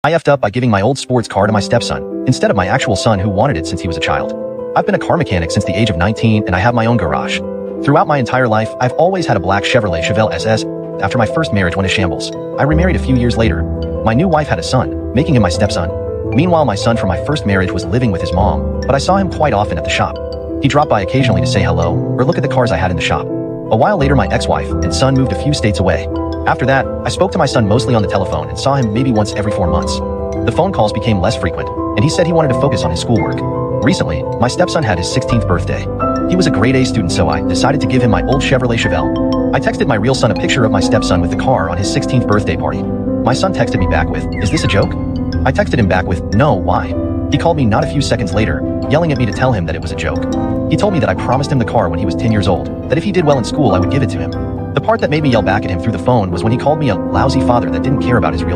I effed up by giving my old sports car to my stepson, instead of my actual son who wanted it since he was a child. I've been a car mechanic since the age of 19 and I have my own garage. Throughout my entire life, I've always had a black Chevrolet Chevelle SS. After my first marriage went to shambles, I remarried a few years later. My new wife had a son, making him my stepson. Meanwhile, my son from my first marriage was living with his mom, but I saw him quite often at the shop. He dropped by occasionally to say hello or look at the cars I had in the shop. A while later, my ex-wife and son moved a few states away. After that, I spoke to my son mostly on the telephone and saw him maybe once every 4 months. The phone calls became less frequent, and he said he wanted to focus on his schoolwork. Recently, my stepson had his 16th birthday. He was a grade A student, so I decided to give him my old Chevrolet Chevelle. I texted my real son a picture of my stepson with the car on his 16th birthday party. My son texted me back with, "Is this a joke?" I texted him back with, "No, why?" He called me not a few seconds later, yelling at me to tell him that it was a joke. He told me that I promised him the car when he was 10 years old, that if he did well in school I would give it to him. The part that made me yell back at him through the phone was when he called me a lousy father that didn't care about his real